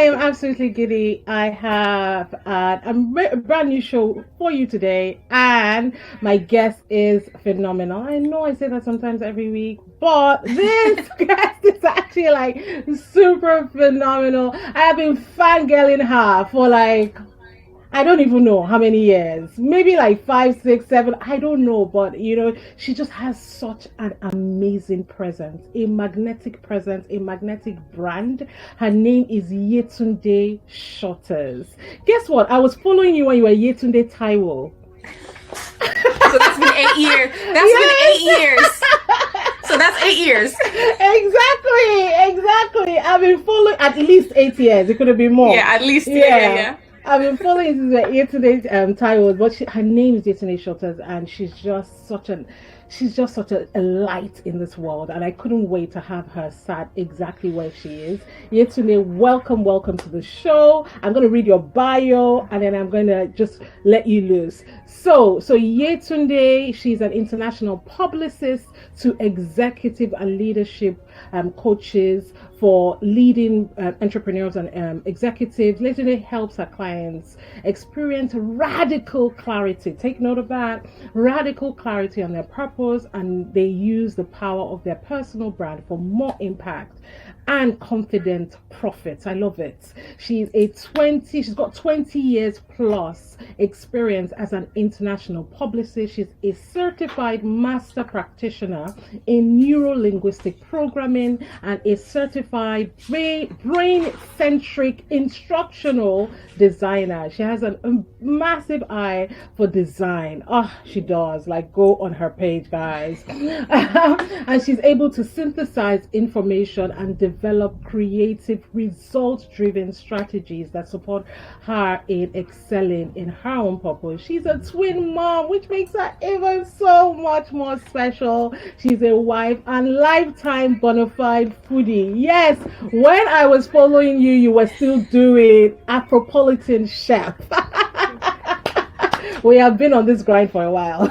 I am absolutely giddy. I have a brand new show for you today, and my guest is phenomenal. I know I say that sometimes every week, but this guest is actually like super phenomenal. I have been fangirling her for like I don't even know how many years, maybe like 5, 6, 7. I don't know, but she just has such an amazing presence, a magnetic presence, a magnetic brand. Her name is Yetunde Shorters. Guess what? I was following you when you were Yetunde Taiwo. So that's been 8 years. That's been 8 years. So that's 8 years. Exactly. I've been following at least 8 years. It could have been more. Yeah, at least yeah. I've been following Yetunde Taiwo, but her name is Yetunde Shorters, and she's just such a light in this world, and I couldn't wait to have her sat exactly where she is. Yetunde, welcome to the show. I'm going to read your bio, and then I'm going to just let you loose. So Yetunde, she's an international publicist to executive and leadership coaches for leading entrepreneurs and executives. Yetunde helps her clients experience radical clarity. Take note of that. Radical clarity on their purpose, and they use the power of their personal brand for more impact and confident profits. I love it. She's got 20 years plus experience as an international publicist. She's a certified master practitioner in Neuro-Linguistic programming and a certified Brain-Centric instructional designer. She has a massive eye for design. She does. Like, go on her page, guys. And she's able to synthesize information and develop creative, results-driven strategies that support her in excelling in her own purpose. She's a twin mom, which makes her even so much more special. She's a wife and lifetime bona fide foodie. Yes, when I was following you, you were still doing Afropolitan chef. We have been on this grind for a while.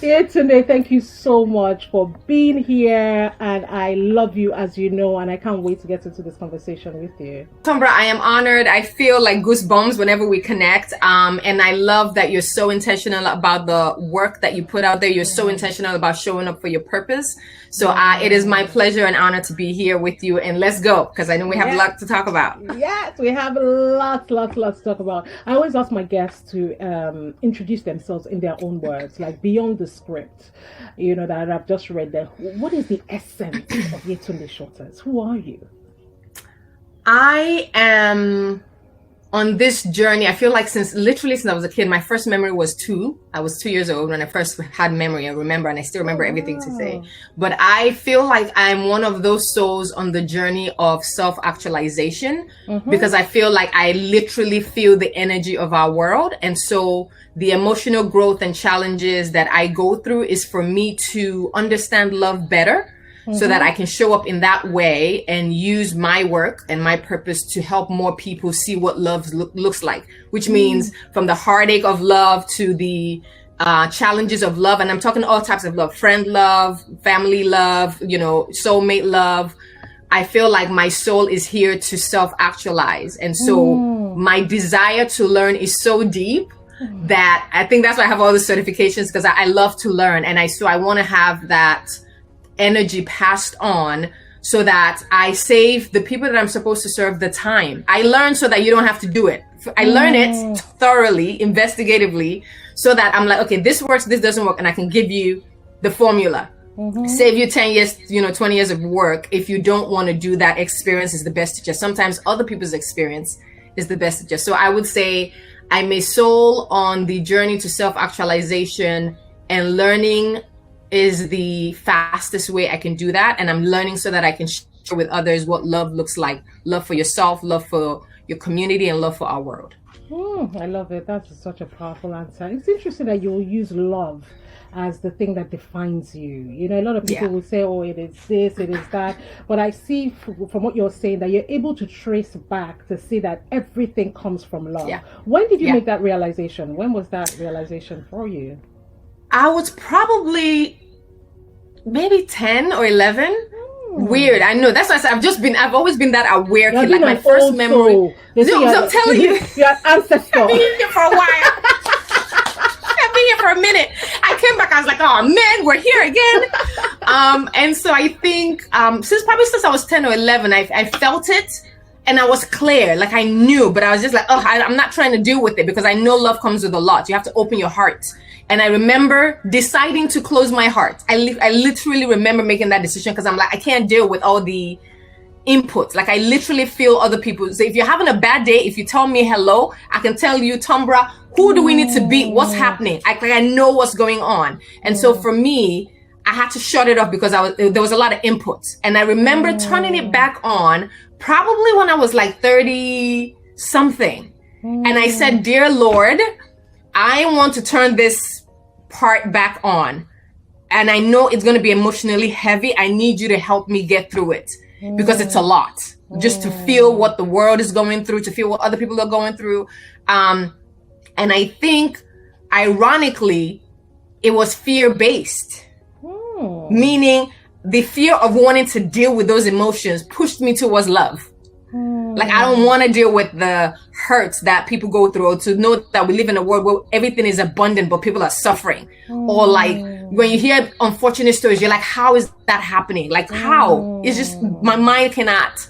Yetunde, thank you so much for being here, and I love you, as you know, and I can't wait to get into this conversation with you. Tombra, I am honored. I feel like goosebumps whenever we connect, and I love that you're so intentional about the work that you put out there. You're so intentional about showing up for your purpose. So it is my pleasure and honor to be here with you, and let's go, because I know we have a lot to talk about. Yes, we have lots to talk about. I always ask my guests to introduce themselves in their own words, like beyond the script, that I've just read there. What is the essence of Yetunde Shorters? Who are you? I am on this journey. I feel like since I was a kid, my first memory was 2. I was 2 years old when I first had memory. I remember, and I still remember everything to say. But I feel like I'm one of those souls on the journey of self-actualization, because I feel like I literally feel the energy of our world. And so the emotional growth and challenges that I go through is for me to understand love better, so that I can show up in that way and use my work and my purpose to help more people see what love looks like, which means from the heartache of love to the challenges of love. And I'm talking all types of love: friend love, family love, soulmate love. I feel like my soul is here to self-actualize. And so my desire to learn is so deep that I think that's why I have all the certifications, because I love to learn. And I want to have that energy passed on, so that I save the people that I'm supposed to serve the time. I learn so that you don't have to do it. I learn it thoroughly, investigatively, so that I'm like, okay, this works, this doesn't work, and I can give you the formula. Save you 10 years, 20 years of work. If you don't want to do that, experience is the best teacher. Sometimes other people's experience is the best teacher. So I would say I'm a soul on the journey to self-actualization, and learning is the fastest way I can do that. And I'm learning so that I can share with others what love looks like. Love for yourself, love for your community, and love for our world. I love it. That's such a powerful answer. It's interesting that you'll use love as the thing that defines you. A lot of people will say, oh, it is this, it is that. But I see from what you're saying that you're able to trace back to see that everything comes from love. When did you make that realization? When was that realization for you? I was probably maybe 10 or 11. Weird. I know. That's why I said I've always been that aware kid. Like my an first old memory. soul. I'm telling you. You're an ancestor. I've been here for a while. I've been here for a minute. I came back, I was like, oh man, we're here again. And so I think since I was 10 or 11, I felt it. And I was clear, like I knew, but I was just like, I'm not trying to deal with it because I know love comes with a lot. You have to open your heart. And I remember deciding to close my heart. I literally remember making that decision because I'm like, I can't deal with all the inputs. Like I literally feel other people. So if you're having a bad day, if you tell me hello, I can tell you, Tombra, who do we need to be? What's happening? I know what's going on. And so for me, I had to shut it off because there was a lot of inputs. And I remember turning it back on probably when I was like 30 something. And I said, dear Lord, I want to turn this part back on. And I know it's going to be emotionally heavy. I need you to help me get through it because it's a lot just to feel what the world is going through, to feel what other people are going through. And I think ironically, it was fear-based, meaning the fear of wanting to deal with those emotions pushed me towards love. Like, I don't want to deal with the hurts that people go through, or to know that we live in a world where everything is abundant, but people are suffering. Or like when you hear unfortunate stories, you're like, how is that happening? Like, how? It's just, my mind cannot.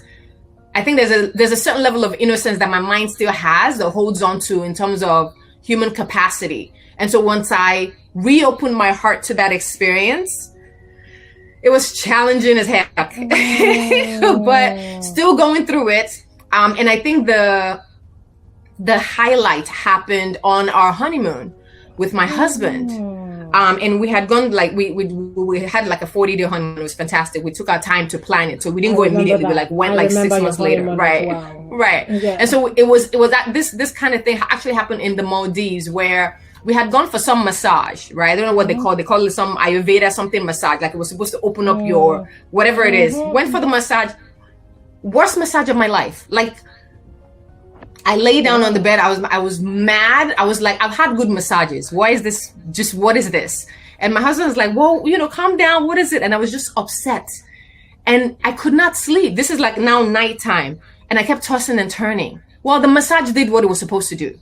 I think there's a certain level of innocence that my mind still has, that holds on to in terms of human capacity. And so once I reopened my heart to that experience, it was challenging as heck, but still going through it. And I think the highlight happened on our honeymoon with my husband. And we had gone, like, we had like a 40-day honeymoon. It was fantastic. We took our time to plan it. So we didn't go immediately. We like went like 6 months later. Right. Well. Right. Yeah. And so it was that this kind of thing actually happened in the Maldives, where we had gone for some massage, right? I don't know what they call it some Ayurveda, something massage. Like it was supposed to open up your, whatever it is. Went for the massage. Worst massage of my life. Like, I lay down on the bed. I was mad. I was like, I've had good massages. Why is this? Just what is this? And my husband was like, well, calm down. What is it? And I was just upset. And I could not sleep. This is like now nighttime. And I kept tossing and turning. Well, the massage did what it was supposed to do.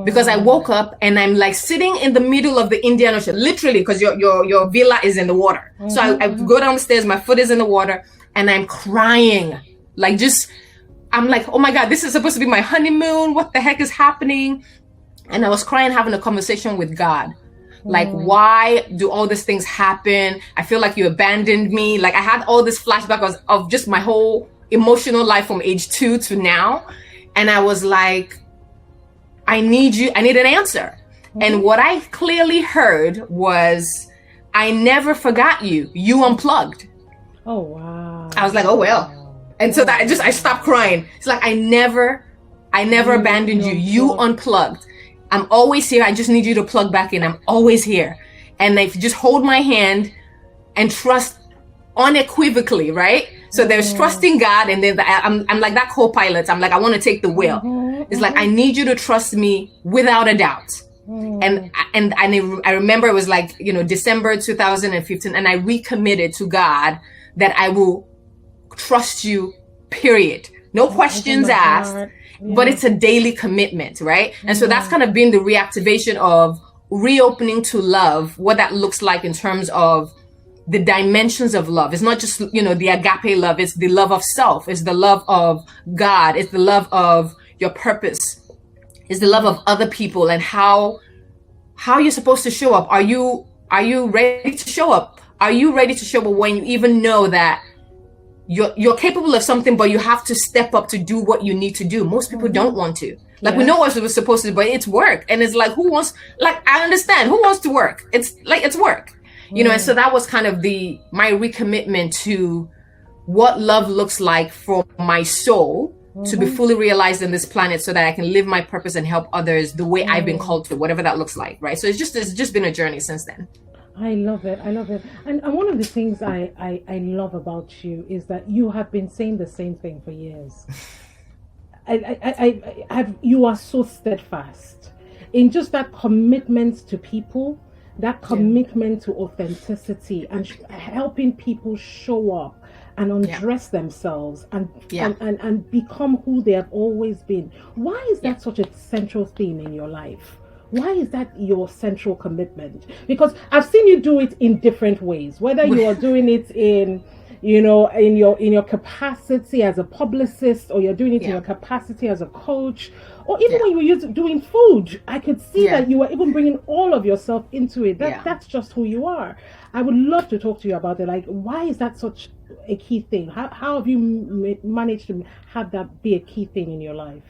Because I woke up and I'm like sitting in the middle of the Indian Ocean, literally, because your villa is in the water. So I go down the stairs, my foot is in the water, and I'm crying. Like, I'm like, oh my God, this is supposed to be my honeymoon. What the heck is happening? And I was crying, having a conversation with God. Like, why do all these things happen? I feel like you abandoned me. Like, I had all this flashback of just my whole emotional life from age 2 to now. And I was like, I need an answer. And what I clearly heard was, I never forgot you. You unplugged. Oh, wow. I was like, oh, well. And so that I stopped crying. It's like, I never abandoned you. You unplugged. I'm always here. I just need you to plug back in. I'm always here. And if you just hold my hand and trust unequivocally, right? So there's trusting God, and then I'm like that co-pilot. I'm like, I want to take the wheel. It's like, I need you to trust me without a doubt. And I remember it was like, December 2015, and I recommitted to God that I will trust you, period. No questions asked, but it's a daily commitment, right? And so that's kind of been the reactivation of reopening to love, what that looks like in terms of the dimensions of love. It's not just, the agape love. It's the love of self. It's the love of God. It's the love of your purpose. It's the love of other people, and how you're supposed to show up. Are you ready to show up? Are you ready to show up when you even know that you're capable of something, but you have to step up to do what you need to do? Most people don't want to. Like, we know what we're supposed to do, but it's work. And it's like, I understand. Who wants to work? It's like, it's work. And so that was kind of my recommitment to what love looks like for my soul to be fully realized in this planet, so that I can live my purpose and help others the way I've been called to, whatever that looks like, right? So it's just been a journey since then. I love it. And one of the things I love about you is that you have been saying the same thing for years. You are so steadfast in just that commitment to people, that commitment to authenticity and helping people show up and undress themselves and become who they have always been. Why is that such a central theme in your life? Why is that your central commitment? Because I've seen you do it in different ways, whether you are doing it in your capacity as a publicist, or you're doing it in your capacity as a coach, or even when you were doing food, I could see that you were even bringing all of yourself into it. That's just who you are. I would love to talk to you about it. Like, why is that such a key thing? How have you managed to have that be a key thing in your life?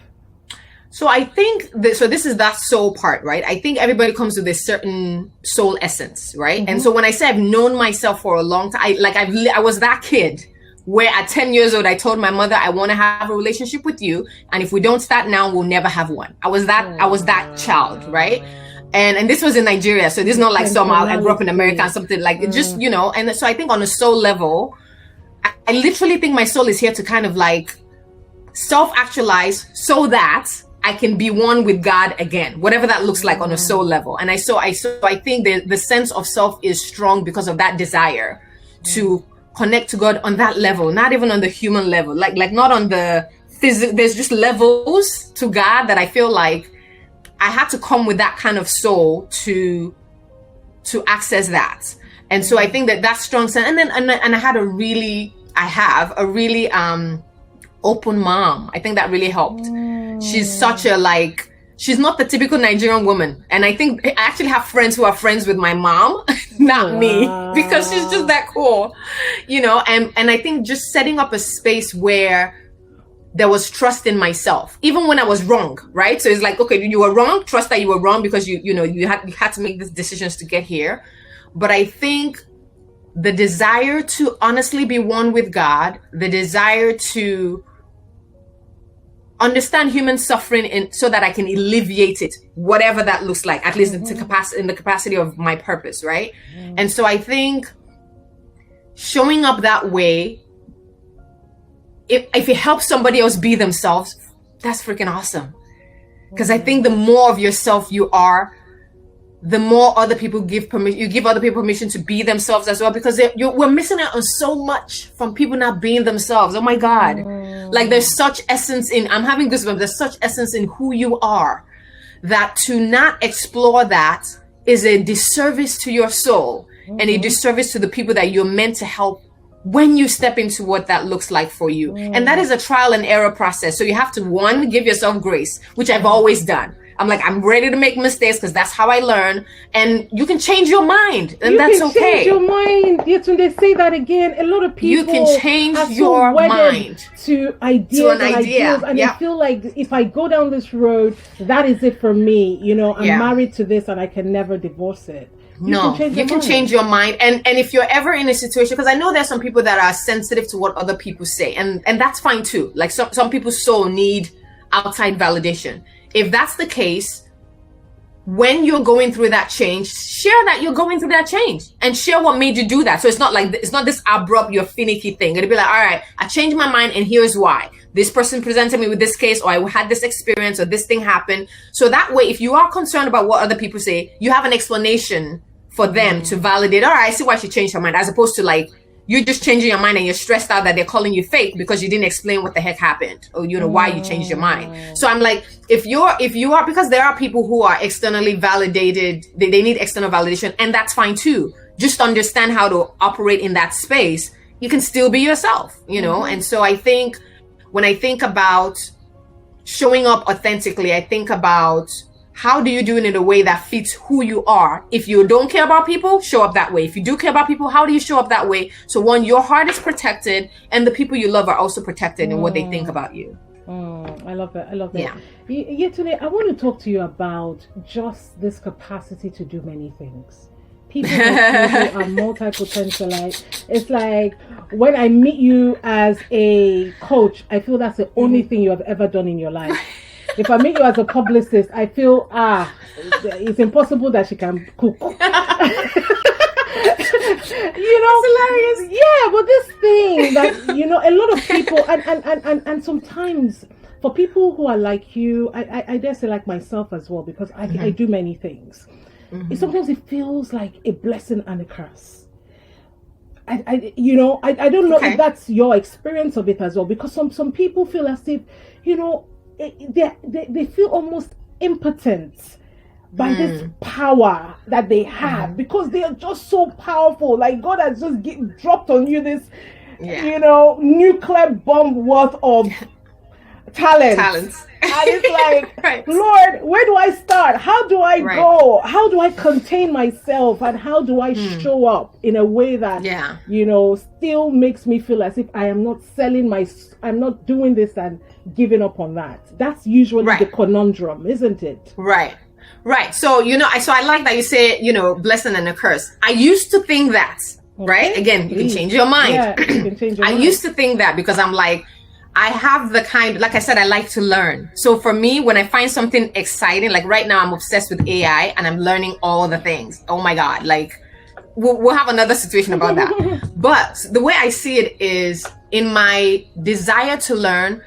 So I think this is that soul part, right? I think everybody comes with a certain soul essence, right? And so when I say I've known myself for a long time, I was that kid where at 10 years old, I told my mother, I want to have a relationship with you. And if we don't start now, we'll never have one. I was that child, right? And this was in Nigeria. So this is not like I grew up in America or something like it just, and so I think on a soul level, I literally think my soul is here to kind of like self-actualize so that I can be one with God again, whatever that looks like on a soul level. And I think the sense of self is strong because of that desire to connect to God on that level, not even on the human level, like not on the physical. There's just levels to God that I feel like I had to come with that kind of soul to access that. And so I think that's strong sense. And then I have a really open mom. I think that really helped. She's such she's not the typical Nigerian woman. And I think I actually have friends who are friends with my mom, not me, because she's just that cool, and I think just setting up a space where there was trust in myself, even when I was wrong, right? So it's like, okay, you were wrong, trust that you were wrong because you had to make these decisions to get here. But I think the desire to honestly be one with God, the desire to understand human suffering so that I can alleviate it, whatever that looks like, at least in the capacity of my purpose, right? And so I think showing up that way, if it helps somebody else be themselves, that's freaking awesome. Because I think the more of yourself you are, the more other people give permission. You give other people permission to be themselves as well, because we're missing out on so much from people not being themselves. Oh my God. Like there's such essence I'm having goosebumps. There's such essence in who you are that to not explore that is a disservice to your soul and a disservice to the people that you're meant to help when you step into what that looks like for you. And that is a trial and error process. So you have to, one, give yourself grace, which I've always done. I'm ready to make mistakes because that's how I learn. And you can change your mind, and that's okay. You can change your mind. Yetunde, say that again. A lot of people you can change your mind to ideas and ideals, and they feel like if I go down this road, that is it for me. I'm married to this, and I can never divorce it. You can change your mind. And if you're ever in a situation, because I know there's some people that are sensitive to what other people say, and that's fine too. Like some people's soul need outside validation. If that's the case, when you're going through that change, share that you're going through that change and share what made you do that. So it's not this abrupt, you're finicky thing. It'll be like, all right, I changed my mind and here's why. This person presented me with this case, or I had this experience, or this thing happened. So that way, if you are concerned about what other people say, you have an explanation for them to validate, all right, I see why she changed her mind, as opposed to like, you're just changing your mind and you're stressed out that they're calling you fake because you didn't explain what the heck happened or why you changed your mind. So I'm like, if you are, because there are people who are externally validated, they need external validation, and that's fine too. Just understand how to operate in that space. You can still be yourself, And so I think when I think about showing up authentically, I think about how do you do it in a way that fits who you are? If you don't care about people, show up that way. If you do care about people, how do you show up that way? So one, your heart is protected, and the people you love are also protected in what they think about you. I love it. Yeah. Yetunde, I want to talk to you about just this capacity to do many things. People who are multipotentialite. It's like when I meet you as a coach, I feel that's the only thing you have ever done in your life. If I meet you as a publicist, I feel, it's impossible that she can cook. It's hilarious. Yeah, but this thing that, a lot of people, and sometimes for people who are like you, I dare say like myself as well, because I do many things. sometimes it feels like a blessing and a curse. I don't know if that's your experience of it as well, because some people feel as if, they feel almost impotent by this power that they have, because they are just so powerful. Like God has just dropped on you this, nuclear bomb worth of talents. And it's like, right. Lord, where do I start? How do I go? How do I contain myself? And how do I show up in a way that, still makes me feel as if I am not I'm not doing this and giving up on that. That's usually the conundrum, isn't it? Right. So, so I like that you say, blessing and a curse. I used to think that, right? Again, you can change your mind. Yeah, you can change your mind. I used to think that because I'm like, I have like I said, I like to learn. So for me, when I find something exciting, like right now I'm obsessed with AI and I'm learning all the things. Oh my God. Like we'll have another situation about that. But the way I see it is, in my desire to learn,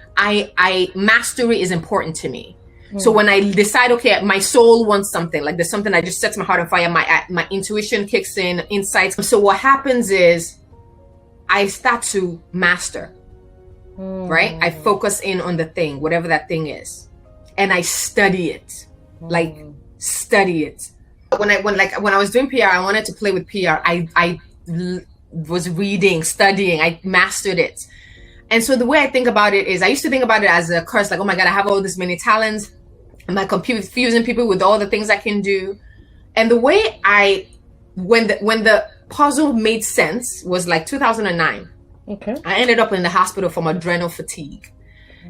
mastery is important to me. So when I decide, okay, my soul wants something, like there's something I just sets my heart on fire, my intuition kicks in, insights. So what happens is I start to master. Right? I focus in on the thing, whatever that thing is, and I study it, study it. When I was doing PR, I wanted to play with PR. I was reading, studying, I mastered it. And so the way I think about it is, I used to think about it as a curse, like, oh my God, I have all this many talents. Am I confusing people with all the things I can do? And the way when the puzzle made sense was like 2009. Okay. I ended up in the hospital from adrenal fatigue.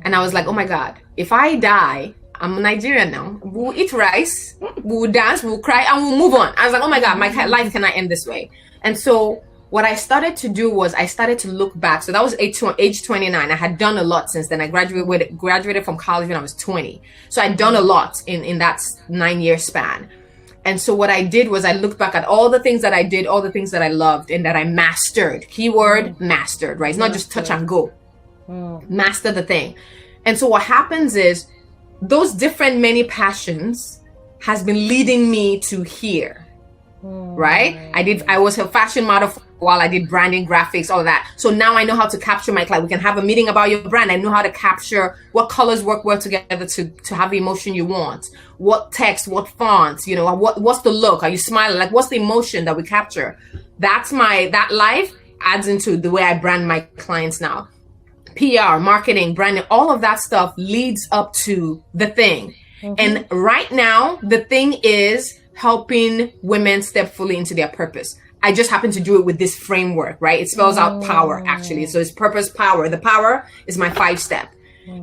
And I was like, oh my God, if I die, I'm Nigerian now. We'll eat rice, we'll dance, we'll cry, and we'll move on. I was like, oh my God, my life cannot end this way. And so what I started to do was I started to look back. So that was age 29. I had done a lot since then. I graduated from college when I was 20. So I'd done a lot in that 9-year span. And so what I did was I looked back at all the things that I did, all the things that I loved and that I mastered. Keyword, mastered, right? It's not just touch and go. Master the thing. And so what happens is those different many passions has been leading me to here, right? I was a fashion model while I did branding, graphics, all of that. So now I know how to capture my client. We can have a meeting about your brand. I know how to capture what colors work well together to have the emotion you want. What text, what fonts, what's the look? Are you smiling? Like, what's the emotion that we capture? That life adds into the way I brand my clients now. PR, marketing, branding, all of that stuff leads up to the thing. And right now, the thing is helping women step fully into their purpose. I just happen to do it with this framework, right? It spells out power, actually. So it's purpose, power. The power is my 5-step.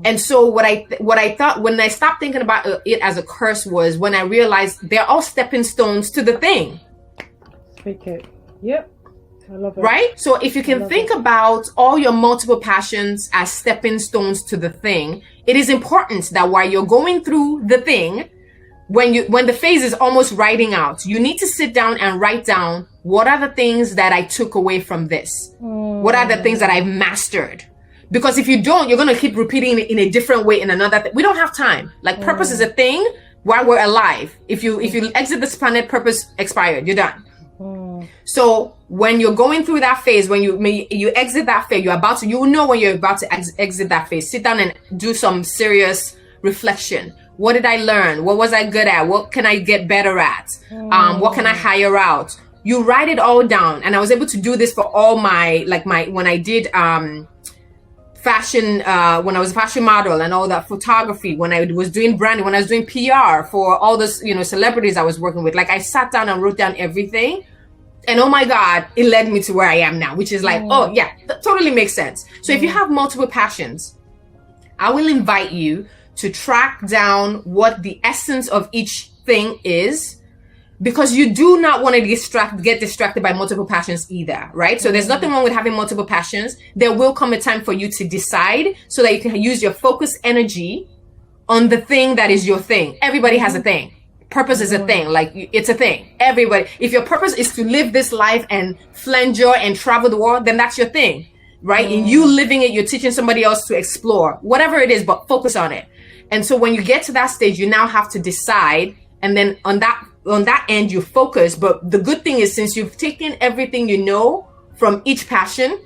And so what I thought when I stopped thinking about it as a curse was when I realized they're all stepping stones to the thing. Speak it. Yep. I love it. Right? So if you can think about all your multiple passions as stepping stones to the thing, it is important that while you're going through the thing, when the phase is almost writing out, you need to sit down and write down, what are the things that I took away from this? What are the things that I've mastered? Because if you don't, you're going to keep repeating it in a different way in another thing. We don't have time. Like purpose is a thing while we're alive. If you exit this planet, purpose expired, you're done. So when you're going through that phase, when you exit that phase, you'll know when you're about to exit that phase. Sit down and do some serious reflection. What did I learn? What was I good at? What can I get better at? What can I hire out? You write it all down. And I was able to do this for all when I did fashion, when I was a fashion model and all that, photography, when I was doing branding, when I was doing PR for all those, celebrities I was working with. Like I sat down and wrote down everything. And oh my God, it led me to where I am now, which is like, oh yeah, that totally makes sense. So if you have multiple passions, I will invite you to track down what the essence of each thing is, because you do not want to get distracted by multiple passions either, right? So there's nothing wrong with having multiple passions. There will come a time for you to decide so that you can use your focus energy on the thing that is your thing. Everybody has a thing. Purpose is a thing. Like it's a thing. Everybody. If your purpose is to live this life and flaneur and travel the world, then that's your thing, right? And you living it, you're teaching somebody else to explore, whatever it is, but focus on it. And so when you get to that stage, you now have to decide. And then on that on that end, you focus. But the good thing is, since you've taken everything you know from each passion,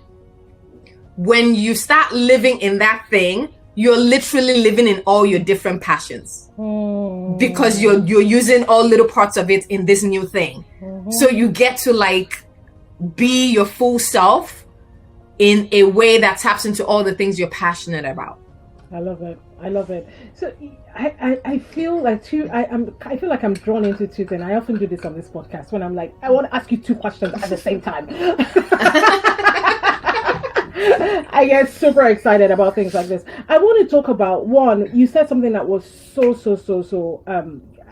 when you start living in that thing, you're literally living in all your different passions, because you're using all little parts of it in this new thing. So you get to like be your full self in a way that taps into all the things you're passionate about. I love it. I love it. So I feel like I feel like I'm drawn into two things. I often do this on this podcast when I'm like, I want to ask you two questions at the same time. I get super excited about things like this. I want to talk about one. You said something that was so.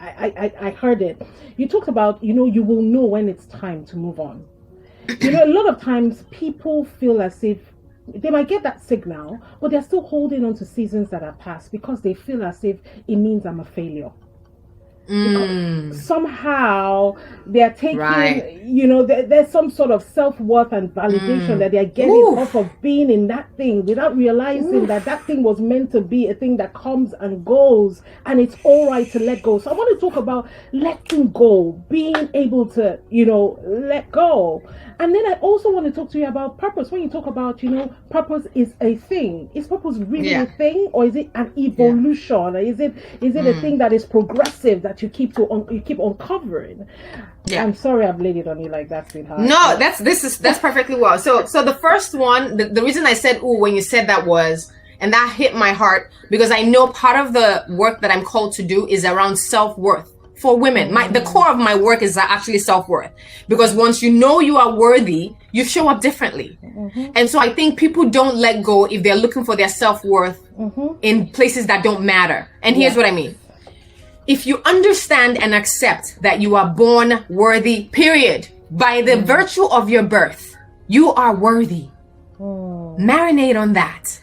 I heard it. You talked about, you will know when it's time to move on. A lot of times people feel as if they might get that signal, but they're still holding on to seasons that are past because they feel as if it means I'm a failure. Somehow they're taking, there's some sort of self-worth and validation that they're getting off of being in that thing without realizing that thing was meant to be a thing that comes and goes, and it's all right to let go. So I want to talk about letting go, being able to, let go. And then I also want to talk to you about purpose. When you talk about, purpose is a thing. Is purpose really a thing, or is it an evolution? Or is it a thing that is progressive that you keep uncovering? Yeah. I'm sorry I've laid it on you like that, sweetheart. No, that's perfectly well. So the first one, the reason I said ooh when you said that was, and that hit my heart, because I know part of the work that I'm called to do is around self-worth. For women, the core of my work is actually self-worth, because once you know you are worthy, you show up differently. And so I think people don't let go if they're looking for their self-worth in places that don't matter. And here's what I mean. If you understand and accept that you are born worthy, period, by the virtue of your birth, you are worthy. Marinate on that.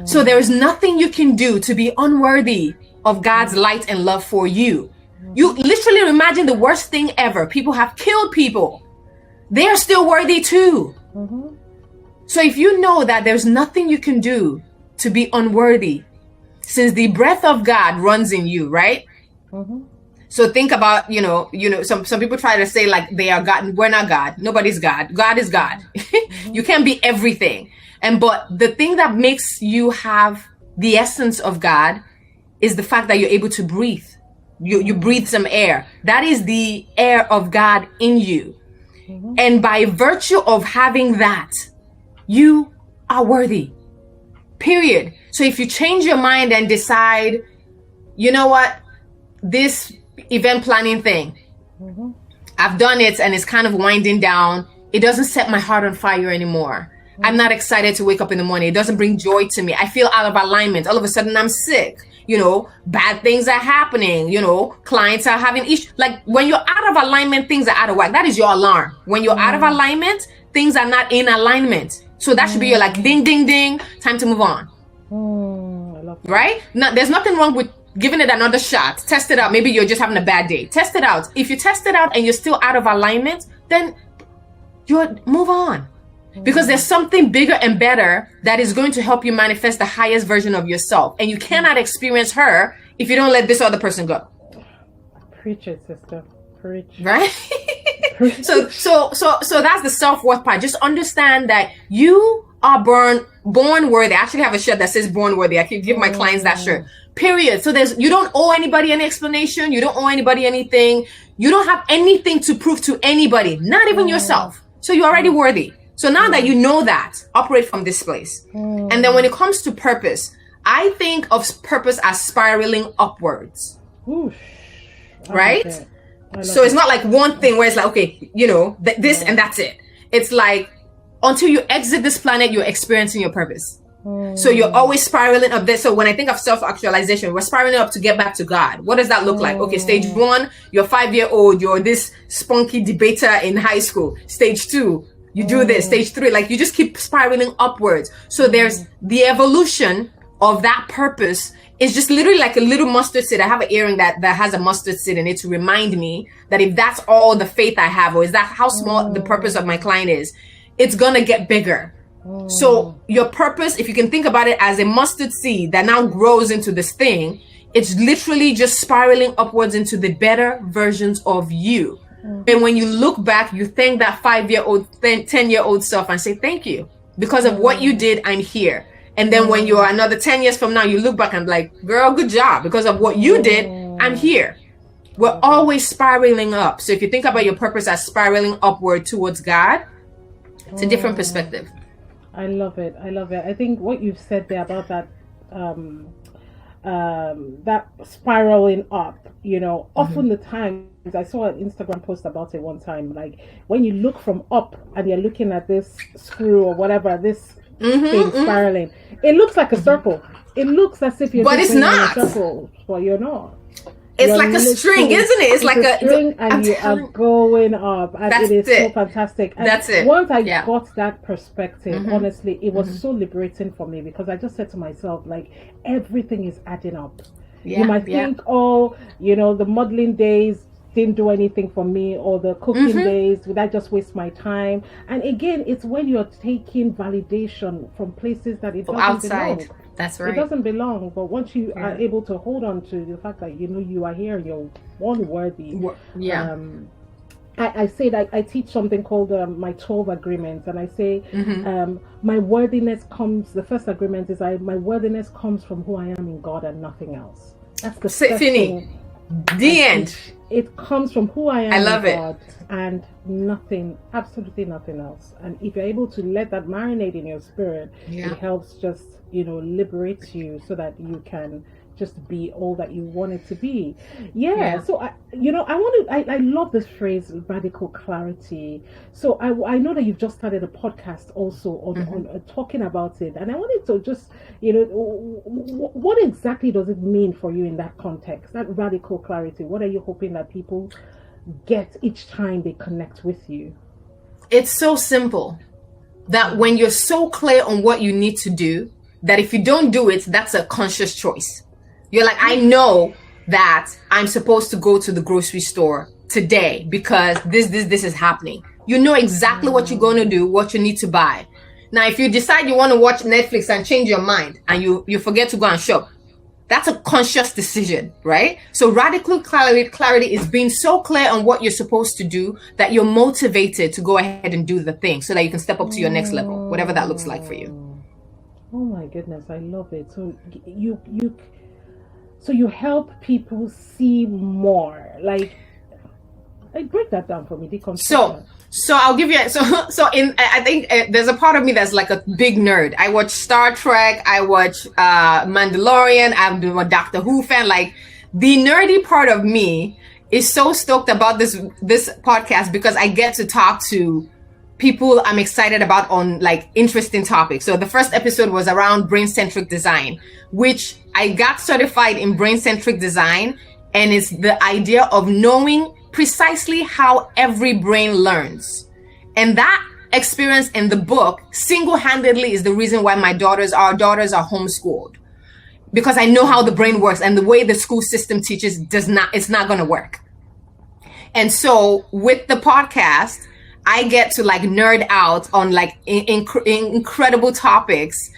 So there is nothing you can do to be unworthy of God's light and love for you. You literally imagine the worst thing ever. People have killed people. They are still worthy too. So if you know that there's nothing you can do to be unworthy, since the breath of God runs in you, right? So think about, some people try to say like they are God. We're not God. Nobody's God. God is God. You can't be everything. But the thing that makes you have the essence of God is the fact that you're able to breathe. You breathe some air. That is the air of God in you. And by virtue of having that, you are worthy. Period. So if you change your mind and decide, you know what, this event planning thing, I've done it and it's kind of winding down. It doesn't set my heart on fire anymore. I'm not excited to wake up in the morning. It doesn't bring joy to me. I feel out of alignment. All of a sudden I'm sick. Bad things are happening, clients are having issues. Like when you're out of alignment, things are out of whack. That is your alarm. When you're out of alignment, things are not in alignment. So that should be your like ding, ding, ding, time to move on. I love that. Right? Now, there's nothing wrong with giving it another shot. Test it out. Maybe you're just having a bad day. Test it out. If you test it out and you're still out of alignment, then you move on. Because there's something bigger and better that is going to help you manifest the highest version of yourself. And you cannot experience her if you don't let this other person go. Preach it, sister. Preach. Right? So that's the self-worth part. Just understand that you are born worthy. I actually have a shirt that says born worthy. I can give my clients that shirt. Period. So you don't owe anybody any explanation. You don't owe anybody anything. You don't have anything to prove to anybody, not even yourself. So you're already worthy. So now that you know that, operate from this place. And then when it comes to purpose, I think of purpose as spiraling upwards. Right? So it's not like one thing where it's like, okay, this and that's it. It's like until you exit this planet, you're experiencing your purpose. So you're always spiraling up there. So when I think of self-actualization, we're spiraling up to get back to God. What does that look like? Okay, stage 1, you're 5-year-old, you're this spunky debater in high school. Stage 2, you do this. Stage 3, like you just keep spiraling upwards. So there's the evolution of that purpose is just literally like a little mustard seed. I have an earring that has a mustard seed in it to remind me that if that's all the faith I have, or is that how small the purpose of my client is, it's gonna get bigger. So your purpose, if you can think about it as a mustard seed that now grows into this thing, It's literally just spiraling upwards into the better versions of you. And when you look back, you thank that 5-year-old, 10-year-old self and say, thank you. Because of what you did, I'm here. And then when you're another 10 years from now, you look back and like, girl, good job. Because of what you did, I'm here. We're always spiraling up. So if you think about your purpose as spiraling upward towards God, it's a different perspective. I love it. I love it. I think what you've said there about that, that spiraling up, you know, often the times I saw an Instagram post about it one time, like when you look from up and you're looking at this screw or whatever, this thing spiraling, it looks like a circle. It looks as if you're but it's not a circle, but you're not. It's like a string, isn't it? It's like a string, and you are going up, and it is so fantastic. And that's it. Once I got that perspective, honestly, it was so liberating for me, because I just said to myself, like, everything is adding up. You might think, oh, you know, the modeling days didn't do anything for me, or the cooking days, did I just waste my time? And again, it's when you're taking validation from places that it doesn't belong. That's right. It doesn't belong, but once you are able to hold on to the fact that, you know, you are here and you're one worthy. I say that I teach something called my 12 agreements, and I say my worthiness comes, the first agreement is my worthiness comes from who I am in God and nothing else. That's the first thing. The end. It comes from who I am in God it. and nothing, absolutely nothing else. And if you're able to let that marinate in your spirit, it helps just, you know, liberate you so that you can just be all that you want it to be. So I love this phrase, radical clarity. So I know that you've just started a podcast also on talking about it, and I wanted to just, you know, what exactly does it mean for you in that context, that radical clarity? What are you hoping that people get each time they connect with you? It's so simple that when you're so clear on what you need to do, that if you don't do it, that's a conscious choice. You're like, I know that I'm supposed to go to the grocery store today because this is happening. You know exactly what you're going to do, what you need to buy. Now, if you decide you want to watch Netflix and change your mind and you forget to go and shop, that's a conscious decision, right? So radical clarity is being so clear on what you're supposed to do that you're motivated to go ahead and do the thing so that you can step up to your next level, whatever that looks like for you. Oh my goodness, I love it. So you help people see more. Like break that down for me. So I'll give you. I think there's a part of me that's like a big nerd. I watch Star Trek. I watch Mandalorian. I'm doing a Doctor Who fan. Like the nerdy part of me is so stoked about this podcast because I get to talk to people I'm excited about on like interesting topics. So the first episode was around brain-centric design, which I got certified in brain-centric design, and it's the idea of knowing precisely how every brain learns. And that experience in the book single-handedly is the reason why our daughters are homeschooled, because I know how the brain works, and the way the school system teaches it's not going to work. And so with the podcast, I get to like nerd out on like incredible topics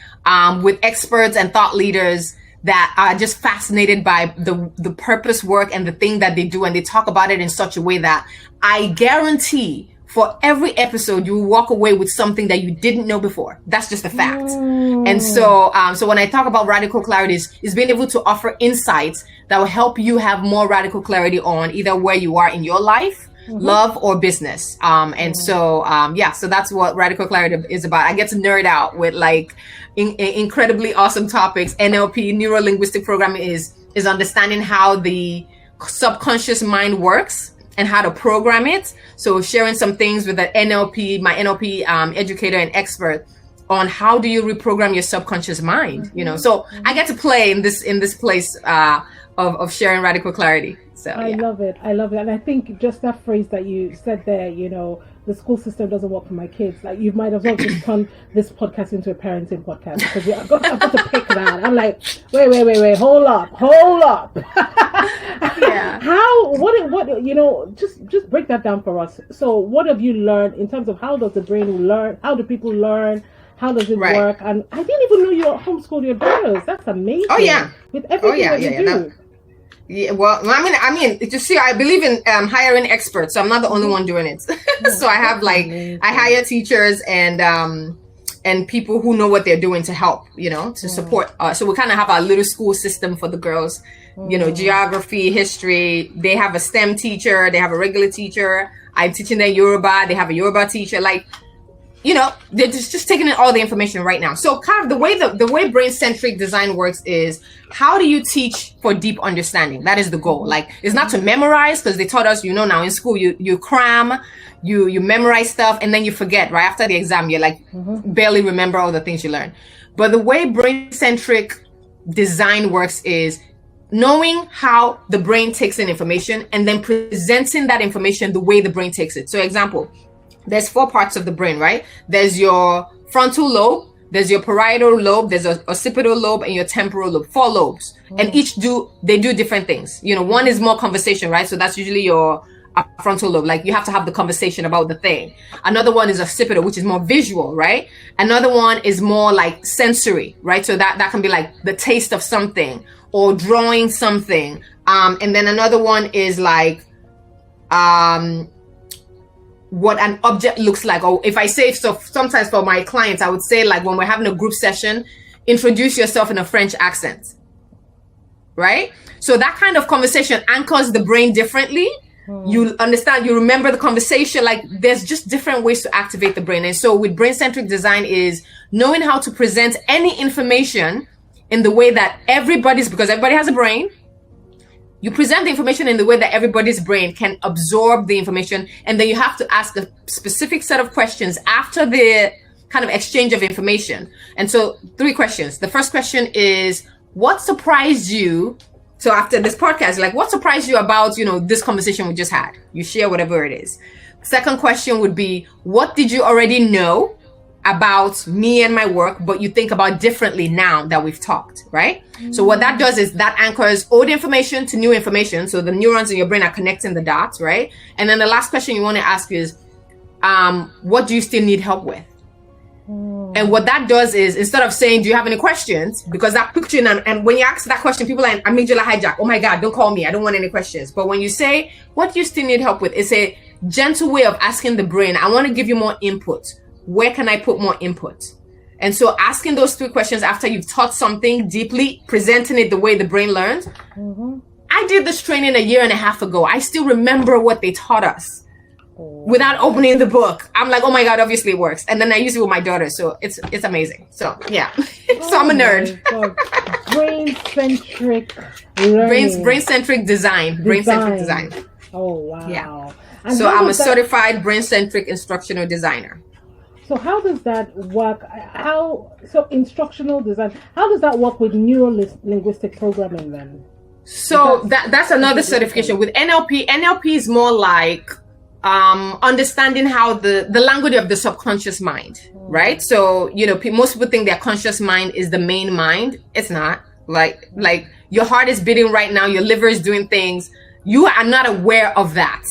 with experts and thought leaders that are just fascinated by the purpose work and the thing that they do. And they talk about it in such a way that I guarantee for every episode, you will walk away with something that you didn't know before. That's just a fact. And so when I talk about radical clarity, is being able to offer insights that will help you have more radical clarity on either where you are in your life, love, or business. So that's what radical clarity is about. I get to nerd out with like incredibly awesome topics. NLP, Neuro Linguistic Programming, is understanding how the subconscious mind works and how to program it. So sharing some things with my NLP educator and expert on how do you reprogram your subconscious mind. You know, so I get to play in this place of sharing radical clarity. So I love it. And I think just that phrase that you said there, you know, the school system doesn't work for my kids. Like, you might as well just turn this podcast into a parenting podcast, because I've got to pick that. I'm like, wait, hold up. What you know, just break that down for us. So what have you learned in terms of how does the brain learn? How do people learn? How does it work? And I didn't even know you homeschooled your daughters. That's amazing. Oh yeah. With everything that you do. Yeah, well, I mean, you see, I believe in hiring experts, so I'm not the only one doing it. So I have I hire teachers and people who know what they're doing to help, to support. So we kind of have our little school system for the girls, geography, history. They have a STEM teacher, they have a regular teacher. I'm teaching them Yoruba. They have a Yoruba teacher. They're just taking in all the information right now. So kind of the way brain-centric design works is, how do you teach for deep understanding? That is the goal. It's not to memorize, because they taught us, now in school, you cram, you memorize stuff, and then you forget right after the exam. You're barely remember all the things you learn. But the way brain-centric design works is knowing how the brain takes in information and then presenting that information the way the brain takes it. So example, there's 4 parts of the brain, right? There's your frontal lobe, there's your parietal lobe, there's a occipital lobe, and your temporal lobe. 4 lobes. And each do different things. One is more conversation, right? So that's usually your frontal lobe. You have to have the conversation about the thing. Another one is occipital, which is more visual, right? Another one is more sensory, right? So that can be the taste of something or drawing something. And then another one is what an object looks like. Or if I say, so sometimes for my clients, I would say when we're having a group session, introduce yourself in a French accent, right? So that kind of conversation anchors the brain differently. You understand, you remember the conversation. There's just different ways to activate the brain. And so with brain-centric design is knowing how to present any information in the way that because everybody has a brain. You present the information in the way that everybody's brain can absorb the information, and then you have to ask a specific set of questions after the kind of exchange of information. And so 3 questions. The first question is, what surprised you? So after this podcast, what surprised you about, this conversation we just had? You share whatever it is. Second question would be, what did you already know about me and my work, but you think about differently now that we've talked, right? So what that does is that anchors old information to new information. So the neurons in your brain are connecting the dots, right? And then the last question you want to ask is, what do you still need help with? And what that does is, instead of saying, do you have any questions? Because that puts you in, and when you ask that question, people are amygdala hijack. Oh my God, don't call me. I don't want any questions. But when you say, what do you still need help with? It's a gentle way of asking the brain, I want to give you more input. Where can I put more input? And so asking those 3 questions after you've taught something deeply, presenting it the way the brain learns. I did this training 1.5 years ago. I still remember what they taught us without opening the book. I'm like, oh my God, obviously it works. And then I use it with my daughter. So it's amazing. So yeah. So I'm a nerd. Brain-centric learning. Brain-centric design. Brain-centric design. Oh, wow. Yeah. So I'm a certified brain-centric instructional designer. So how does that work? Instructional design, how does that work with neuro-linguistic programming then? So that's another certification. With NLP is more understanding how the language of the subconscious mind, right? So, most people think their conscious mind is the main mind. It's not. Like your heart is beating right now, your liver is doing things. You are not aware of that.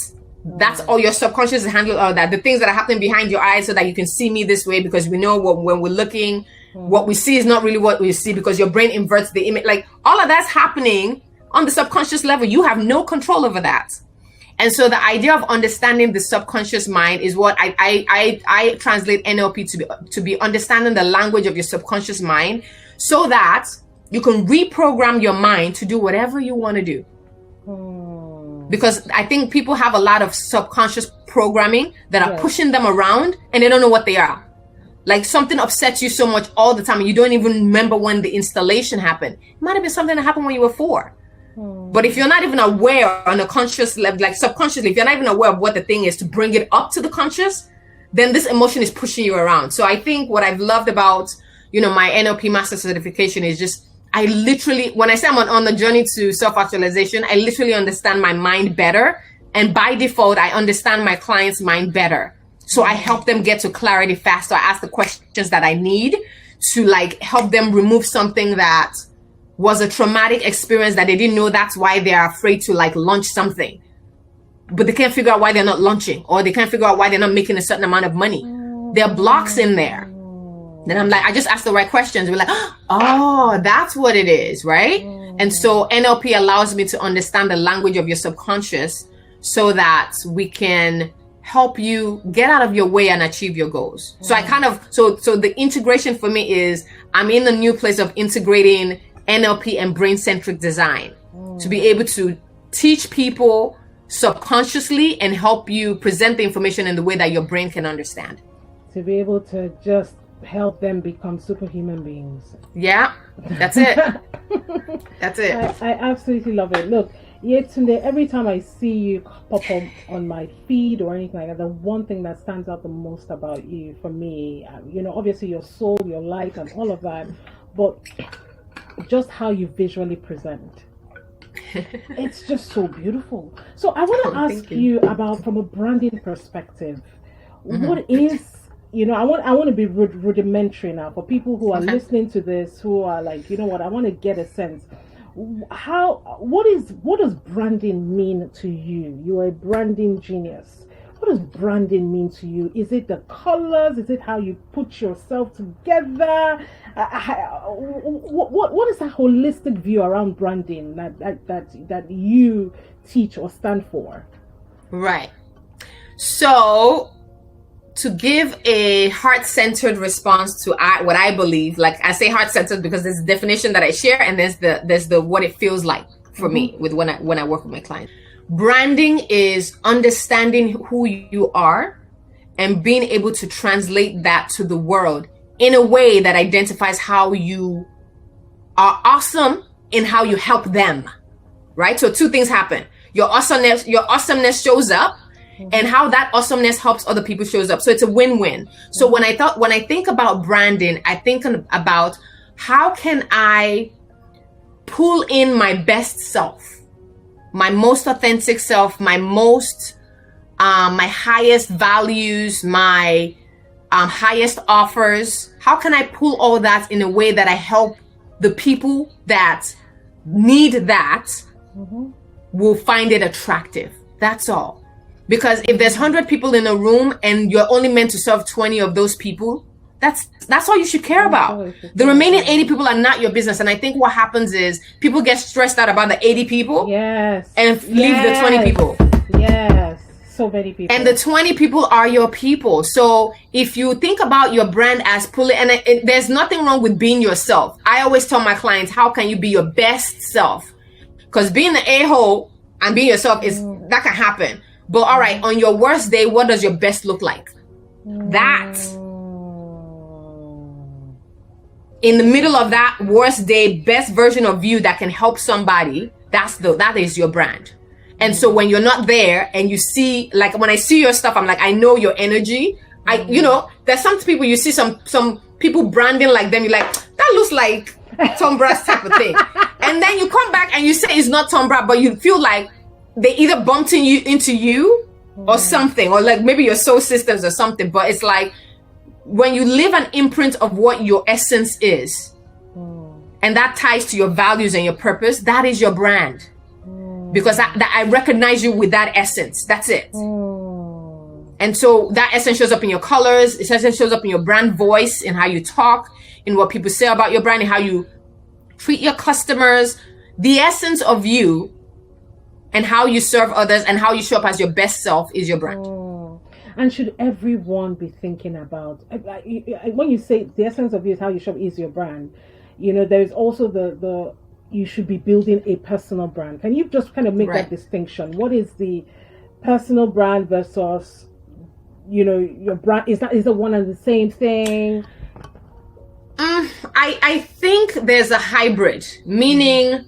That's all. Your subconscious is handling all that. The things that are happening behind your eyes so that you can see me this way, because we know when we're looking, what we see is not really what we see, because your brain inverts the image. All of that's happening on the subconscious level. You have no control over that. And so the idea of understanding the subconscious mind is what I translate NLP to be understanding the language of your subconscious mind, so that you can reprogram your mind to do whatever you want to do. Because I think people have a lot of subconscious programming that are pushing them around, and they don't know what they are. Something upsets you so much all the time, and you don't even remember when the installation happened. It might have been something that happened when you were 4. But if you're not even aware on a conscious level, subconsciously, if you're not even aware of what the thing is to bring it up to the conscious, then this emotion is pushing you around. So I think what I've loved about, my NLP master certification is just, I literally, when I say I'm on the journey to self-actualization, I literally understand my mind better. And by default, I understand my client's mind better. So I help them get to clarity faster. I ask the questions that I need to help them remove something that was a traumatic experience that they didn't know that's why they are afraid to launch something. But they can't figure out why they're not launching, or they can't figure out why they're not making a certain amount of money. There are blocks in there. Then I'm I just asked the right questions. We're oh, that's what it is, right? And so NLP allows me to understand the language of your subconscious so that we can help you get out of your way and achieve your goals. So I kind of, so the integration for me is I'm in the new place of integrating NLP and brain-centric design to be able to teach people subconsciously and help you present the information in the way that your brain can understand. To be able to just help them become superhuman beings. Yeah, that's it. That's it. I absolutely love it. Look, Yetunde, every time I see you pop up on my feed or anything like that, the one thing that stands out the most about you for me, obviously your soul, your light and all of that, but just how you visually present. It's just so beautiful. So I want to ask you about, from a branding perspective, what is, I want to be rudimentary now for people who are listening to this, who are like, I want to get a sense. What does branding mean to you? You're a branding genius. What does branding mean to you? Is it the colors? Is it how you put yourself together? What is that holistic view around branding that you teach or stand for? Right. So, to give a heart-centered response to what I believe, like I say heart-centered because there's a definition that I share, and there's the what it feels like for me with when I work with my clients. Branding is understanding who you are and being able to translate that to the world in a way that identifies how you are awesome in how you help them. Right? So two things happen. Your awesomeness shows up, and how that awesomeness helps other people shows up. So it's a win-win. So when I think about branding, I think about how can I pull in my best self, my most authentic self, my highest values, my highest offers. How can I pull all that in a way that I help the people that need that will find it attractive? That's all. Because if there's 100 people in a room and you're only meant to serve 20 of those people, that's all you should care about. The remaining 80 people are not your business. And I think what happens is people get stressed out about the 80 people and leave the 20 people. Yes, so many people. And the 20 people are your people. So if you think about your brand as pulling, and there's nothing wrong with being yourself. I always tell my clients, how can you be your best self? Because being the a-hole and being yourself that can happen. But all right, on your worst day, what does your best look like? That. In the middle of that worst day, best version of you that can help somebody, that is your brand. And so when you're not there and you see, like when I see your stuff, I'm like, I know your energy. There's some people, you see some people branding like them, you're like, that looks like Tom Brass type of thing. And then you come back and you say it's not Tom Brass, but you feel like they either bumped into you or something, or like maybe your soul sisters or something. But it's like when you live an imprint of what your essence is, and that ties to your values and your purpose, that is your brand. Because I recognize you with that essence. That's it. And so that essence shows up in your colors. It shows up in your brand voice, in how you talk, in what people say about your brand, in how you treat your customers. The essence of you and how you serve others and how you show up as your best self is your brand. And should everyone be thinking about, when you say the essence of you is how you show up is your brand, there's also the you should be building a personal brand. Can you just kind of make that distinction? What is the personal brand versus, your brand? Is it one and the same thing? I think there's a hybrid, meaning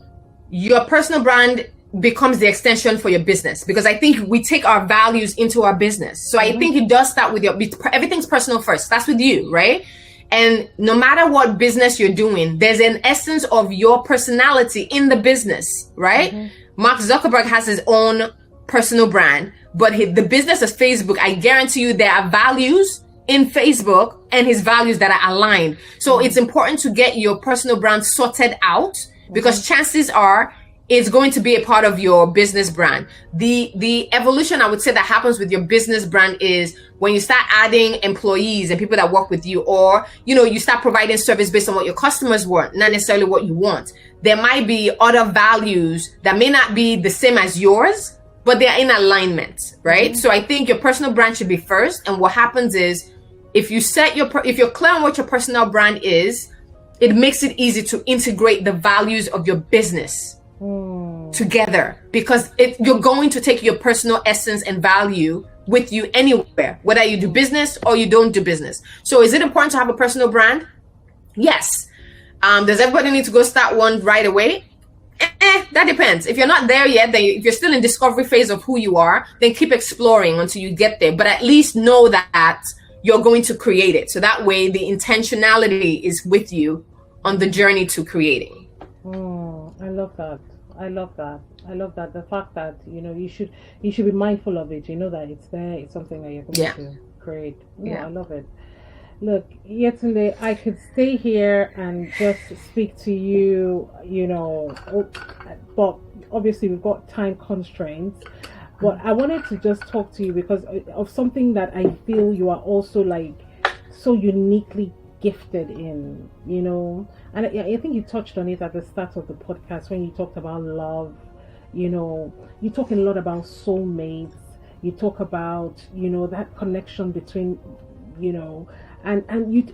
your personal brand becomes the extension for your business, because I think we take our values into our business. So I think it does start with everything's personal first. That's with you, right? And no matter what business you're doing, there's an essence of your personality in the business, right? Mark Zuckerberg has his own personal brand, but the business is Facebook. I guarantee you there are values in Facebook and his values that are aligned. So it's important to get your personal brand sorted out, because chances are is going to be a part of your business brand. The evolution I would say that happens with your business brand is when you start adding employees and people that work with you, or you start providing service based on what your customers want, not necessarily what you want. There might be other values that may not be the same as yours, but they're in alignment, right? So I think your personal brand should be first. And what happens is if you're clear on what your personal brand is, it makes it easy to integrate the values of your business together, because you're going to take your personal essence and value with you anywhere, whether you do business or you don't do business. So is it important to have a personal brand? Yes. Does everybody need to go start one right away? That depends. If you're not there yet, then if you're still in discovery phase of who you are, then keep exploring until you get there. But at least know that you're going to create it. So that way the intentionality is with you on the journey to creating. I love that. The fact that you should be mindful of it. That it's there. It's something that you're going to create. I love it. Look, Yetunde, I could stay here and just speak to you. But obviously we've got time constraints. But I wanted to just talk to you because of something that I feel you are also so uniquely gifted in, and I think you touched on it at the start of the podcast when you talked about love. You talk a lot about soulmates. You talk about that connection between and you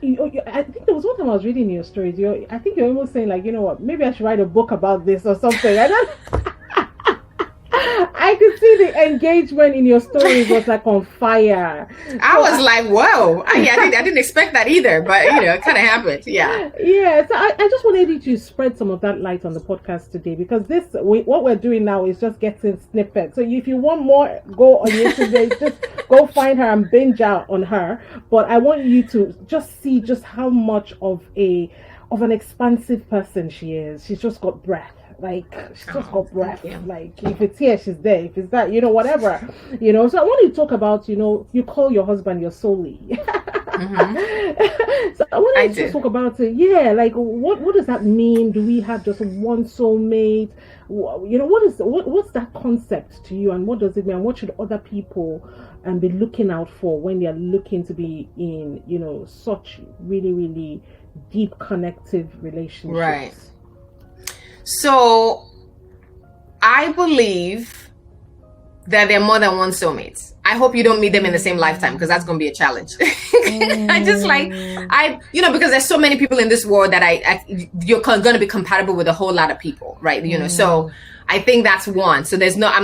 I think there was one time I was reading your stories. I think you're almost saying what, maybe I should write a book about this or something. I don't I could see the engagement in your stories was on fire. I was like, whoa. I didn't expect that either, but it kind of happened. Yeah. So I just wanted you to spread some of that light on the podcast today, because what we're doing now is just getting snippets. So if you want more, go on YouTube, just go find her and binge out on her. But I want you to just see just how much of an expansive person she is. She's just got breath. She's just got breath. If it's here, she's there. If it's that, whatever. So I want you to talk about, you call your husband your soulmate. So I want you to talk about it. What does that mean? Do we have just one soulmate? What's that concept to you, and what does it mean? And what should other people be looking out for when they're looking to be in, such really, really deep connective relationships? Right. So I believe that there are more than one soulmates. I hope you don't meet them in the same lifetime, because that's going to be a challenge. Because there's so many people in this world that you're going to be compatible with a whole lot of people, right? So I think that's one. So it's not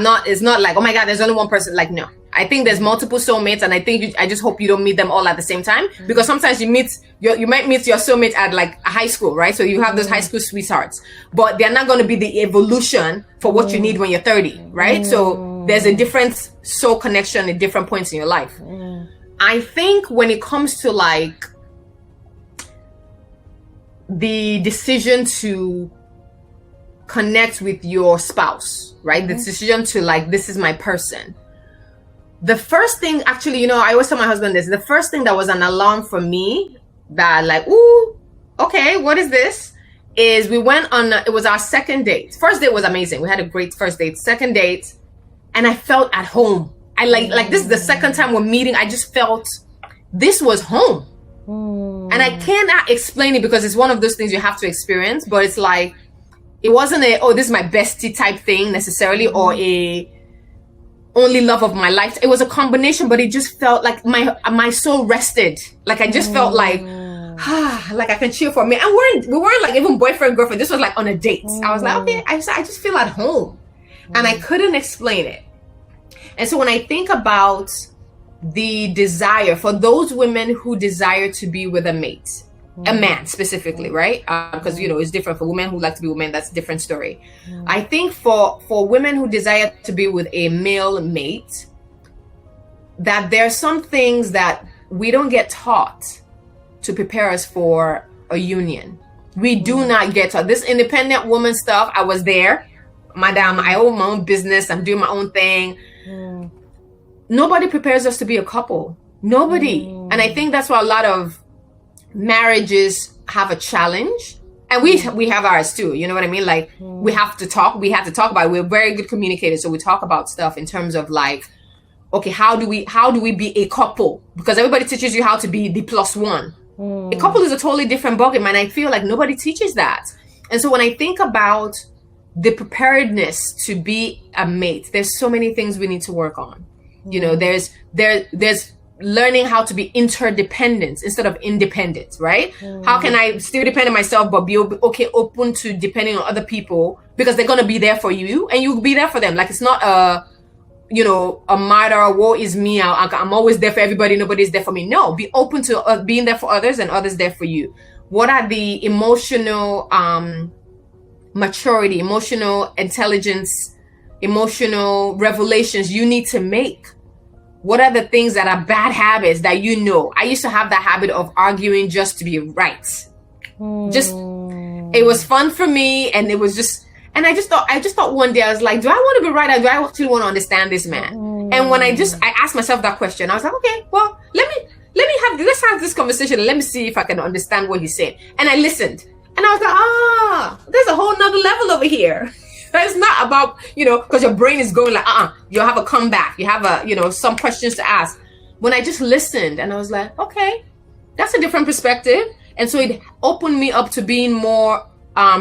like, oh my God, there's only one person. No, I think there's multiple soulmates, and I just hope you don't meet them all at the same time, because sometimes you might meet your soulmate at a high school, right? So you have those high school sweethearts, but they're not going to be the evolution for what you need when you're 30, right? So there's a different soul connection at different points in your life. I think when it comes to the decision to connect with your spouse, right? The decision to this is my person. The first thing, actually, I always tell my husband this, the first thing that was an alarm for me that ooh, okay, what is this? Is we went on, it was our second date. First date was amazing. We had a great first date. Second date, and I felt at home. I this is the second time we're meeting. I just felt this was home. And I cannot explain it, because it's one of those things you have to experience, but it's it wasn't this is my bestie type thing necessarily, or a only love of my life. It was a combination, but it just felt like my soul rested. I just felt I can cheer for me. And we weren't even boyfriend, girlfriend. This was on a date. I was okay, I just feel at home. And I couldn't explain it. And so when I think about the desire for those women who desire to be with a mate, a man specifically, right? Because it's different for women who like to be women. That's a different story. I think for women who desire to be with a male mate, that there are some things that we don't get taught to prepare us for a union. We do not get taught this independent woman stuff. I was there, madam. I own my own business. I'm doing my own thing. Nobody prepares us to be a couple. Nobody. And I think that's why a lot of marriages have a challenge, And we have ours too. You know what I mean? Like we have to talk about it. We're very good communicators. So we talk about stuff in terms of like, okay, how do we be a couple? Because everybody teaches you how to be the plus one. A couple is a totally different ballgame, and I feel like nobody teaches that. And so when I think about the preparedness to be a mate, there's so many things we need to work on. You know, there's learning how to be interdependent instead of independent, right? How can I still depend on myself but be open to depending on other people, because they're going to be there for you and you'll be there for them. Like, it's not a martyr, woe is me, I'm always there for everybody, nobody's there for me. No, be open to being there for others and others there for you. What are the emotional maturity, emotional intelligence, emotional revelations you need to make? What are the things that are bad habits that you know? I used to have that habit of arguing just to be right. Just, it was fun for me, and it was just, and I just thought one day, I was like, do I want to be right, or do I actually want to understand this man? And when I asked myself that question, I was like, okay, well, let's have this conversation and let me see if I can understand what he's saying. And I listened, and I was like, there's a whole nother level over here. It's not about, because your brain is going like, you'll have a comeback. You have some questions to ask. When I just listened, and I was like, okay, that's a different perspective. And so it opened me up to being more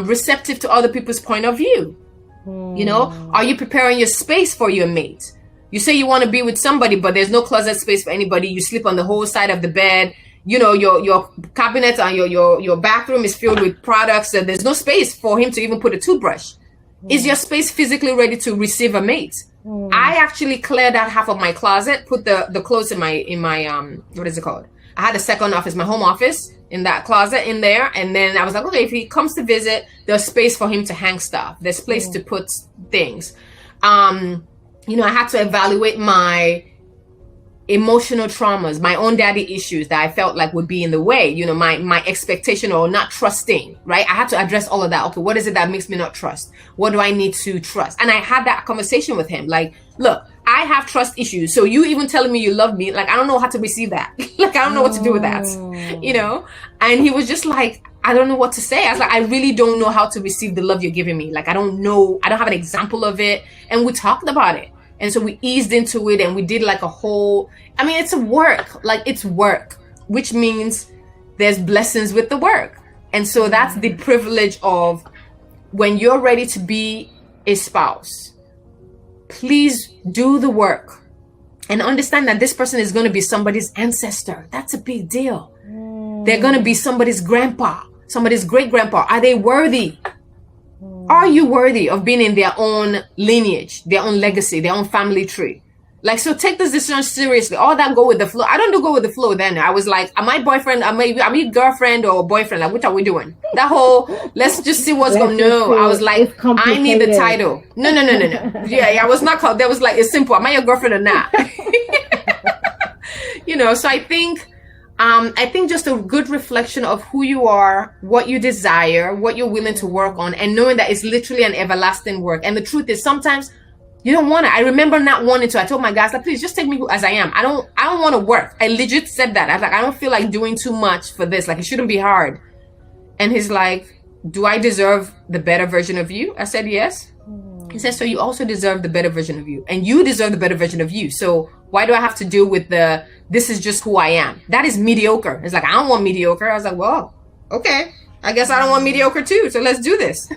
receptive to other people's point of view. Are you preparing your space for your mate? You say you want to be with somebody, but there's no closet space for anybody. You sleep on the whole side of the bed. Your cabinet and your bathroom is filled with products, and there's no space for him to even put a toothbrush. Is your space physically ready to receive a mate? I actually cleared out half of my closet, put the clothes in my what is it called? I had a second office, my home office, in that closet in there. And then I was like, okay, if he comes to visit, there's space for him to hang stuff. There's place to put things. I had to evaluate my emotional traumas, my own daddy issues that I felt like would be in the way, my expectation or not trusting, right? I had to address all of that. Okay, what is it that makes me not trust? What do I need to trust? And I had that conversation with him. Like, look, I have trust issues. So you even telling me you love me, like, I don't know how to receive that. Like, I don't know what to do with that, And he was just like, I don't know what to say. I was like, I really don't know how to receive the love you're giving me. Like, I don't know. I don't have an example of it. And we talked about it. And so we eased into it, and we did like it's work, which means there's blessings with the work. And so that's the privilege of when you're ready to be a spouse, please do the work and understand that this person is going to be somebody's ancestor. That's a big deal. They're going to be somebody's grandpa, somebody's great grandpa. Are they worthy? Are you worthy of being in their own lineage, their own legacy, their own family tree? Like, so take this decision seriously. All that go with the flow. I don't do go with the flow then. I was like, am I boyfriend? Am I girlfriend or boyfriend? Like, what are we doing? That whole, let's just see what's going on. No, I was like, I need the title. No. Yeah, I was not called. That was like, it's simple. Am I your girlfriend or not? So I think just a good reflection of who you are, what you desire, what you're willing to work on, and knowing that it's literally an everlasting work. And the truth is, sometimes you don't want it. I remember not wanting to. I told my guys, like, please just take me as I am. I don't want to work. I legit said that. I was like, I don't feel like doing too much for this. Like, it shouldn't be hard. And he's like, do I deserve the better version of you? I said, yes. He said, so you also deserve the better version of you. And you deserve the better version of you. So why do I have to deal with this is just who I am? That is mediocre. It's like, I don't want mediocre. I was like, well, okay. I guess I don't want mediocre too. So let's do this.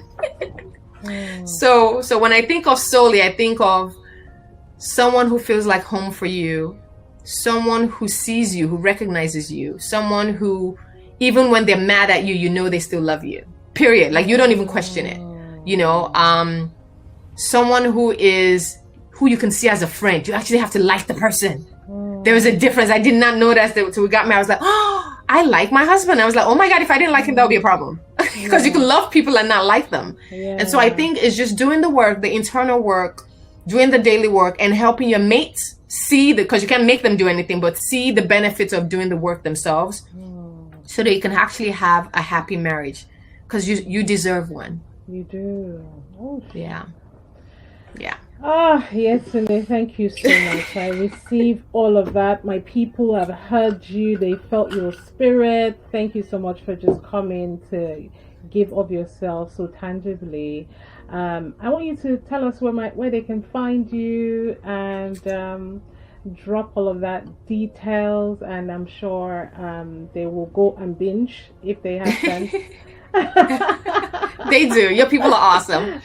So when I think of Soli, I think of someone who feels like home for you, someone who sees you, who recognizes you, someone who, even when they're mad at you, they still love you. Period. Like, you don't even question it. Someone who you can see as a friend. You actually have to like the person. There is a difference. I did not know that until we got married. I was like, oh, I like my husband. I was like, oh my God, if I didn't like him, that would be a problem. Because you can love people and not like them. Yeah. And so I think it's just doing the work, the internal work, doing the daily work, and helping your mates see because you can't make them do anything, but see the benefits of doing the work themselves so that you can actually have a happy marriage, because you deserve one. You do. Oh. Yeah. Yetunde, thank you so much. I received all of that. My people have heard you. They felt your spirit. Thank you so much for just coming to give of yourself so tangibly. I want you to tell us where they can find you, and drop all of that details. And I'm sure they will go and binge if they have sense. They do. Your people are awesome.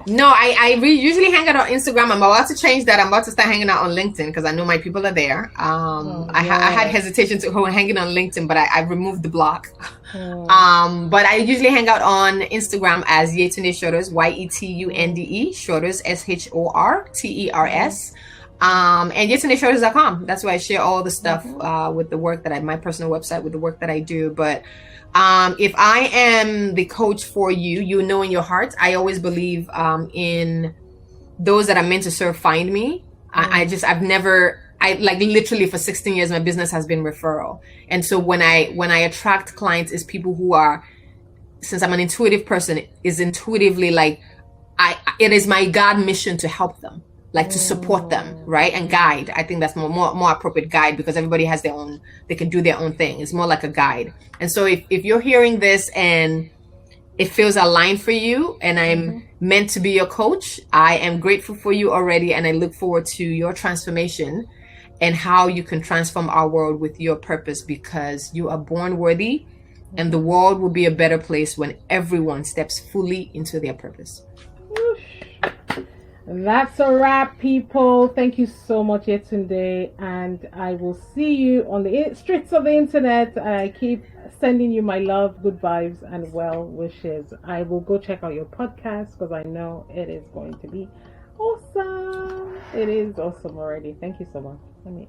No, I usually hang out on Instagram. I'm about to change that. I'm about to start hanging out on LinkedIn because I know my people are there. I had hesitation to hanging on LinkedIn, but I removed the block. But I usually hang out on Instagram as Yetunde Shorters, Yetunde Shorters, Shorters. And YetundeShorters.com. That's where I share all the stuff with the work that my personal website with the work that I do. But if I am the coach for you, you know in your heart, I always believe in those that are meant to serve find me. I've never literally for 16 years my business has been referral. And so when I attract clients, is people who are, since I'm an intuitive person, is intuitively it is my God mission to help them. To support them, right? And guide. I think that's more appropriate, guide, because everybody has they can do their own thing. It's more like a guide. And so if you're hearing this and it feels aligned for you and I'm meant to be your coach, I am grateful for you already. And I look forward to your transformation and how you can transform our world with your purpose, because you are born worthy and the world will be a better place when everyone steps fully into their purpose. That's a wrap, people. Thank you so much, Yetunde, and I will see you on the streets of the internet. I keep sending you my love, good vibes, and well wishes. I will go check out your podcast because I know it is going to be awesome. It is awesome already. Thank you so much. Let me